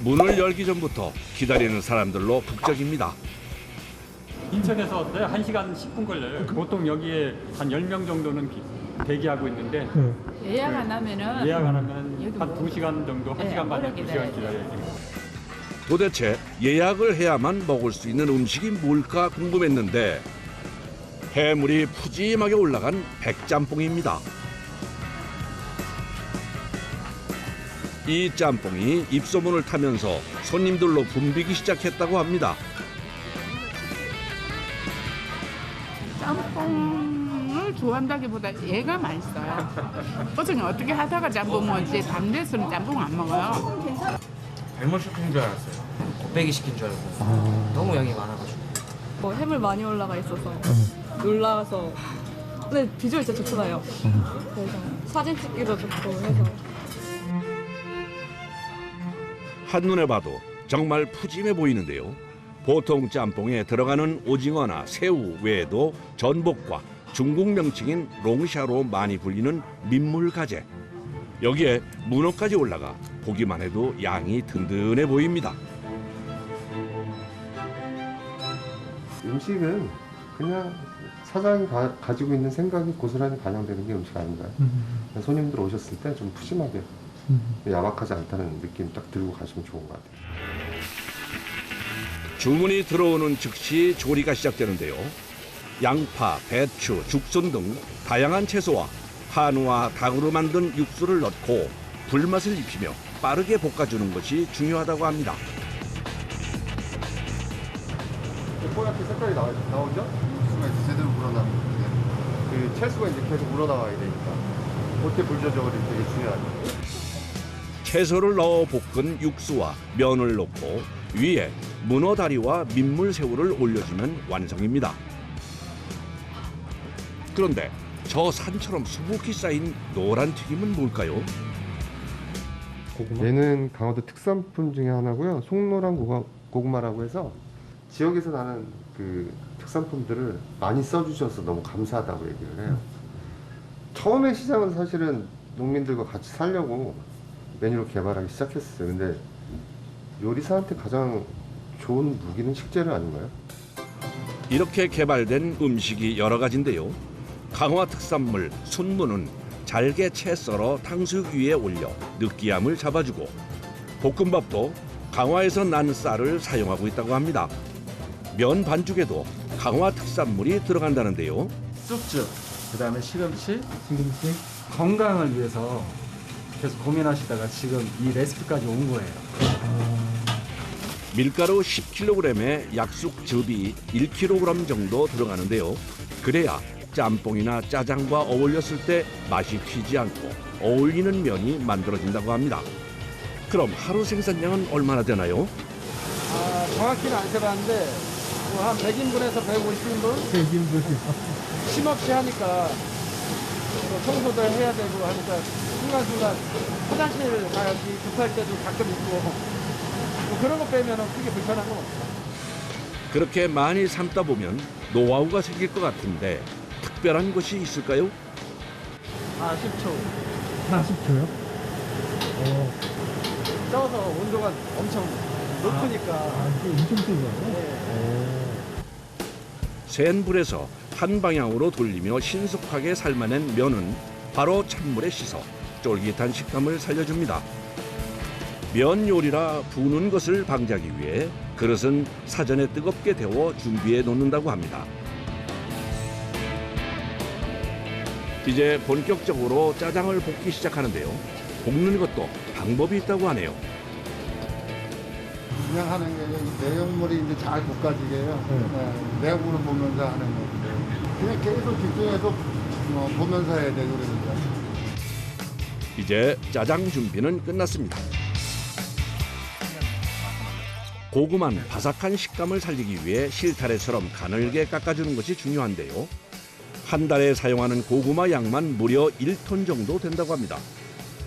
문을 열기 전부터 기다리는 사람들로 북적입니다. 인천에서 1시간 10분 걸려요. 보통 여기에 한 10명 정도는 대기하고 있는데 예약 안 하면은 예약 안 하면 여기 한 뭐- 2시간 정도, 1시간 반에 오래 2시간 기다려야 돼요. 도대체 예약을 해야만 먹을 수 있는 음식이 뭘까 궁금했는데 해물이 푸짐하게 올라간 백짬뽕입니다. 이 짬뽕이 입소문을 타면서 손님들로 붐비기 시작했다고 합니다. 짬뽕을 좋아한다기보다 얘가 맛있어요. 어제 어떻게 하다가 짬뽕 먹지 당대에서는 짬뽕 안 먹어요. 잘못 시킨 줄 알았어요. 곱빼기 시킨 줄 알고. 너무 양이 많아가지고. 해물 많이 올라가 있어서 놀라서. 근데 비주얼 진짜 좋잖아요. 그래서 사진 찍기도 좋고 해서. 한눈에 봐도 정말 푸짐해 보이는데요. 보통 짬뽕에 들어가는 오징어나 새우 외에도 전복과 중국 명칭인 롱샤로 많이 불리는 민물가재. 여기에 문어까지 올라가 보기만 해도 양이 든든해 보입니다. 음식은 그냥 사장이 가지고 있는 생각이 고스란히 반영되는 게 음식 아닌가요? 손님들 오셨을 때 좀 푸짐하게 야박하지 않다는 느낌 딱 들고 가시면 좋은 것 같아요. 주문이 들어오는 즉시 조리가 시작되는데요. 양파, 배추, 죽순 등 다양한 채소와 한우와 닭으로 만든 육수를 넣고 불맛을 입히며 빠르게 볶아주는 것이 중요하다고 합니다. 뽀얗게 색깔이 나오죠? 육수가 이제 제대로 우러나는데 그 채소가 이제 계속 우러나와야 되니까 그때 불 조절이 되게 중요하죠. 채소를 넣어 볶은 육수와 면을 넣고 위에 문어 다리와 민물새우를 올려주면 완성입니다. 그런데 저 산처럼 수북히 쌓인 노란 튀김은 뭘까요? 얘는 강화도 특산품 중에 하나고요. 송노란 고구마라고 해서 지역에서 나는 그 특산품들을 많이 써주셔서 너무 감사하다고 얘기를 해요. 처음에 시작은 사실은 농민들과 같이 살려고 메뉴를 개발하기 시작했어요. 근데 요리사한테 가장 좋은 무기는 식재료 아닌가요? 이렇게 개발된 음식이 여러 가지인데요. 강화 특산물 순무는 잘게 채 썰어 탕수육 위에 올려 느끼함을 잡아주고 볶음밥도 강화에서 난 쌀을 사용하고 있다고 합니다. 면 반죽에도 강화 특산물이 들어간다는데요. 쑥즙, 그다음에 시금치 건강을 위해서 계속 고민하시다가 지금 이 레시피까지 온 거예요. 밀가루 10kg에 약숙즙이 1kg 정도 들어가는데요. 그래야 짬뽕이나 짜장과 어울렸을 때 맛이 튀지 않고 어울리는 면이 만들어진다고 합니다. 그럼 하루 생산량은 얼마나 되나요? 정확히는 안 세봤는데 한 100인분에서 150인분? 100인분. 쉼없이 하니까 또 청소도 해야 되고 하니까 순간순간 화장실 가기 급할 때도 가끔 있고 뭐 그런 거 빼면 크게 불편한 건 없어요. 그렇게 많이 삶다 보면 노하우가 생길 것 같은데 특별한 것이 있을까요? 40초. 40초요? 쪄서 온도가 엄청 높으니까. 이게 엄청 뜨거워요? 네. 센 불에서 한 방향으로 돌리며 신속하게 삶아낸 면은 바로 찬물에 씻어 쫄깃한 식감을 살려줍니다. 면 요리라 부는 것을 방지하기 위해 그릇은 사전에 뜨겁게 데워 준비해 놓는다고 합니다. 이제 본격적으로 짜장을 볶기 시작하는데요. 볶는 것도 방법이 있다고 하네요. 그냥 하는 게 내용물이 이제 잘 볶아지게 해요. 네. 내용물을 보면서 하는 건데 그냥 계속 집중해서 보면서 해야 되고 그러니까. 이제 짜장 준비는 끝났습니다. 고구마는 바삭한 식감을 살리기 위해 실타래처럼 가늘게 깎아주는 것이 중요한데요. 한 달에 사용하는 고구마 양만 무려 1톤 정도 된다고 합니다.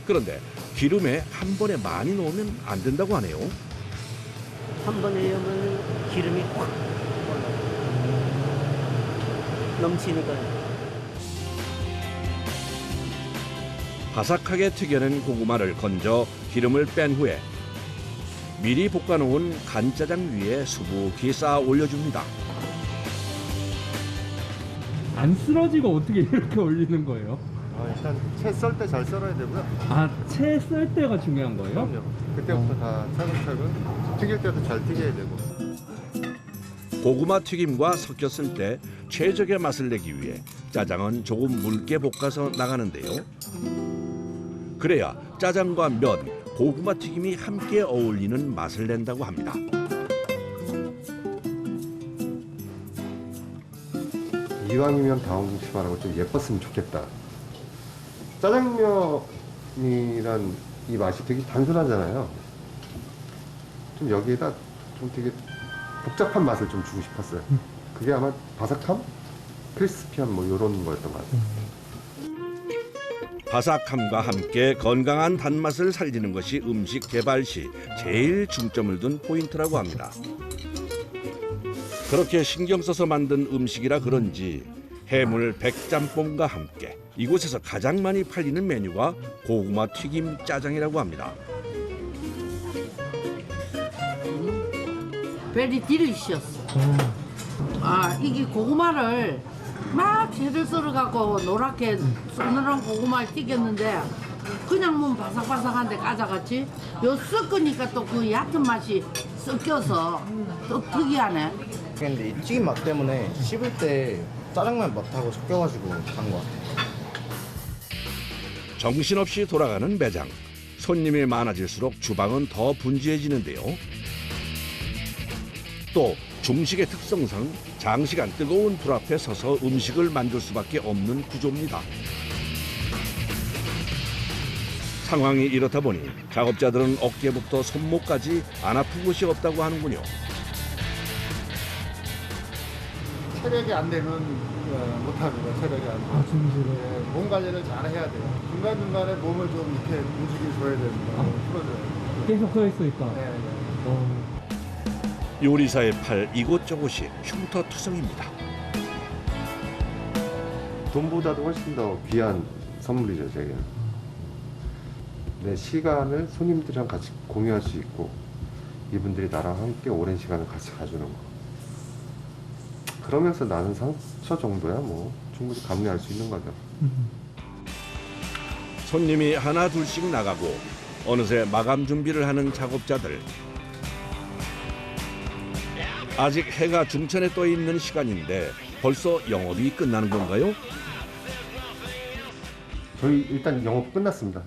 그런데 기름에 한 번에 많이 넣으면 안 된다고 하네요. 한 번에 넣으면 기름이 확 올라요. 넘치니까요. 바삭하게 튀겨낸 고구마를 건져 기름을 뺀 후에 미리 볶아놓은 간짜장 위에 수북히 쌓아 올려줍니다. 안 쓰러지고 어떻게 이렇게 올리는 거예요? 일단 채 썰 때 잘 썰어야 되고요. 아, 채 썰 때가 중요한 거예요? 그럼요. 그때부터 다 차근차근 튀길 때도 잘 튀겨야 되고. 고구마 튀김과 섞였을 때 최적의 맛을 내기 위해 짜장은 조금 묽게 볶아서 나가는데요. 그래야 짜장과 면, 고구마 튀김이 함께 어울리는 맛을 낸다고 합니다. 이왕이면 다홍치마라고 좀 예뻤으면 좋겠다. 짜장면이란 이 맛이 되게 단순하잖아요. 좀 여기에다 좀 되게 복잡한 맛을 좀 주고 싶었어요. 그게 아마 바삭함? 크리스피함 뭐 이런 거였던 것 같아요. 바삭함과 함께 건강한 단맛을 살리는 것이 음식 개발 시 제일 중점을 둔 포인트라고 합니다. 그렇게 신경 써서 만든 음식이라 그런지 해물 백짬뽕과 함께 이곳에서 가장 많이 팔리는 메뉴가 고구마 튀김 짜장이라고 합니다. very delicious. 이게 고구마를 막 채를 썰어갖고 노랗게 서늘한 고구마를 튀겼는데 그냥 뭐 바삭바삭한데 까자같이 요 섞으니까 또 그 얕은 맛이 섞여서 또 특이하네. 근데 이 튀김 맛 때문에 씹을 때 짜장면 맛하고 섞여가지고 간 것 같아요. 정신없이 돌아가는 매장. 손님이 많아질수록 주방은 더 분주해지는데요. 또 중식의 특성상 장시간 뜨거운 불 앞에 서서 음식을 만들 수밖에 없는 구조입니다. 상황이 이렇다 보니 작업자들은 어깨부터 손목까지 안 아픈 곳이 없다고 하는군요. 체력이 안 되면 못합니다. 체력이 안 되면. 중식으로. 몸 관리를 잘 해야 돼요. 중간중간에 몸을 좀 이렇게 움직여줘야 됩니다. 풀어줘요. 계속 서 있으니까. 네. 요리사의 팔 이곳저곳이 흉터투성입니다. 돈보다도 훨씬 더 귀한 선물이죠, 제게. 내 시간을 손님들이랑 같이 공유할 수 있고 이분들이 나랑 함께 오랜 시간을 같이 가주는 거. 그러면서 나는 상처 정도야 뭐 충분히 감내할 수 있는 거죠. 손님이 하나 둘씩 나가고 어느새 마감 준비를 하는 작업자들. 아직 해가 중천에 떠 있는 시간인데 벌써 영업이 끝나는 건가요? 저희 일단 영업 끝났습니다.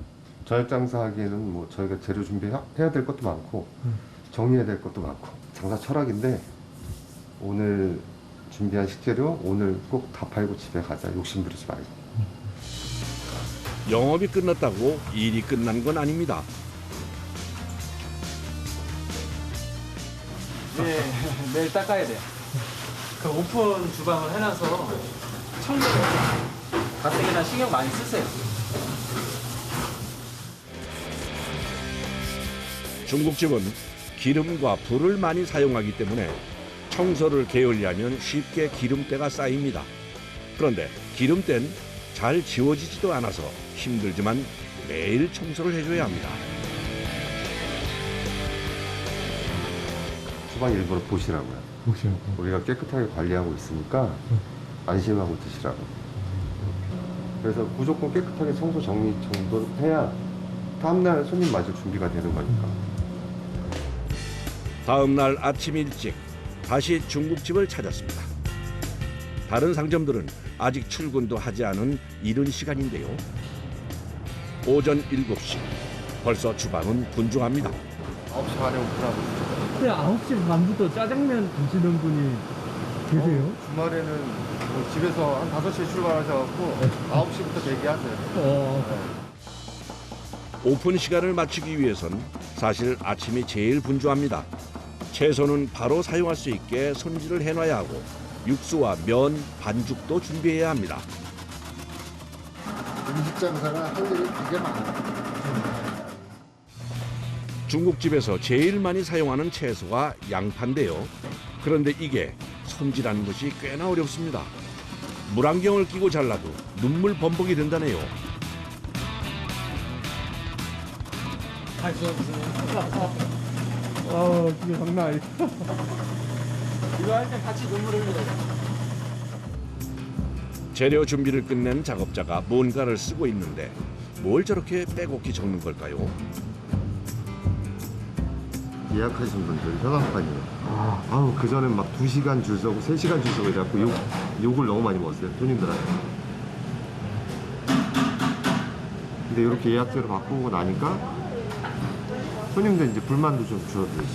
저녁 장사하기에는 뭐 저희가 재료 준비해야 될 것도 많고 정리해야 될 것도 많고 장사 철학인데 오늘 준비한 식재료 오늘 꼭 다 팔고 집에 가자. 욕심 부리지 말고. 영업이 끝났다고 일이 끝난 건 아닙니다. 네, 매일 닦아야 돼요. 그 오픈 주방을 해놔서 청소 가뜩이나 신경 많이 쓰세요. 중국집은 기름과 불을 많이 사용하기 때문에 청소를 게을리하면 쉽게 기름때가 쌓입니다. 그런데 기름때는 잘 지워지지도 않아서 힘들지만 매일 청소를 해줘야 합니다. 주방 일부러 보시라고요. 우리가 깨끗하게 관리하고 있으니까 안심하고 드시라고. 그래서 무조건 깨끗하게 청소 정리 정도 해야 다음날 손님 맞을 준비가 되는 거니까. 다음 날 아침 일찍 다시 중국집을 찾았습니다. 다른 상점들은 아직 출근도 하지 않은 이른 시간인데요. 오전 7시. 벌써 주방은 분주합니다. 9시 반에 오픈하고 있어요. 근데 9시 반부터 짜장면 드시는 분이 계세요? 주말에는 뭐 집에서 한 5시에 출발하셔갖고 9시부터 대기하세요. 오픈 시간을 맞추기 위해선 사실 아침이 제일 분주합니다. 채소는 바로 사용할 수 있게 손질을 해놔야 하고 육수와 면, 반죽도 준비해야 합니다. 음식 장사가 할 일이 되게 많아요. 중국집에서 제일 많이 사용하는 채소가 양파인데요. 그런데 이게 손질하는 것이 꽤나 어렵습니다. 물안경을 끼고 잘라도 눈물 범벅이 된다네요. 진짜 장난 아니야. 이거 할 때 같이 눈물을 흘려요. 재료 준비를 끝낸 작업자가 뭔가를 쓰고 있는데 뭘 저렇게 빼곡히 적는 걸까요? 예약하신 분들 현황판이에요. 아우 그 전엔 막 2시간 줄 서고 3시간 줄 서고 이래갖고 욕을 너무 많이 먹었어요 손님들한테. 근데 이렇게 예약제로 바꾸고 나니까 손님들 이제 불만도 좀 줄어들고.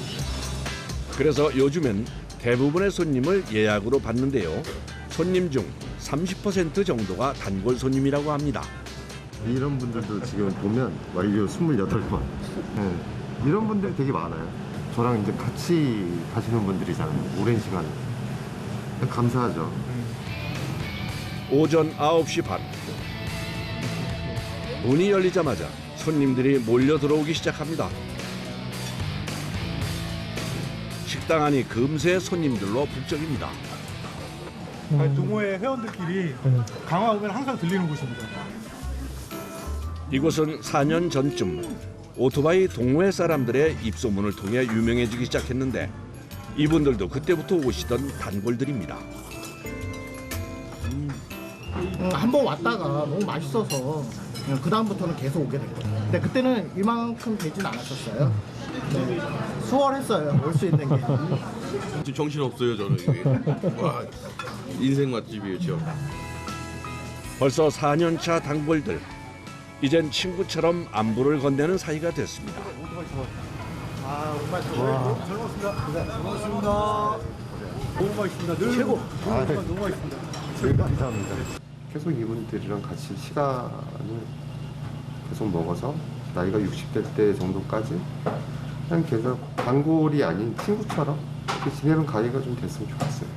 그래서 요즘엔 대부분의 손님을 예약으로 받는데요. 손님 중 30% 정도가 단골 손님이라고 합니다. 이런 분들도 지금 보면 완료 28번. 네. 이런 분들이 되게 많아요. 저랑 이제 같이 가시는 분들이잖아요. 오랜 시간. 감사하죠. 오전 9시 반. 문이 열리자마자 손님들이 몰려 들어오기 시작합니다. 식당 안이 금세 손님들로 북적입니다. 동호회 회원들끼리 강화 오면 항상 들리는 곳입니다. 이곳은 4년 전쯤 오토바이 동호회 사람들의 입소문을 통해 유명해지기 시작했는데 이분들도 그때부터 오시던 단골들입니다. 한 번 왔다가 너무 맛있어서 그 다음부터는 계속 오게 된 거예요. 근데 그때는 이만큼 되진 않았었어요. 네. 수월했어요. 올 수 있는 게. 지금 정신 없어요 저는. 이게. 와, 인생 맛집이에요 지금. 벌써 4년차 단골들. 이젠 친구처럼 안부를 건네는 사이가 됐습니다. 아, 정말 잘 먹었습니다. 잘 먹었습니다. 너무 맛있습니다. 늘 최고. 너무 맛있습니다. 감사합니다. 계속 이분들이랑 같이 시간을 계속 먹어서 나이가 60대 때 정도까지 그냥 계속 단골이 아닌 친구처럼 이렇게 지내는 가게가 좀 됐으면 좋겠어요.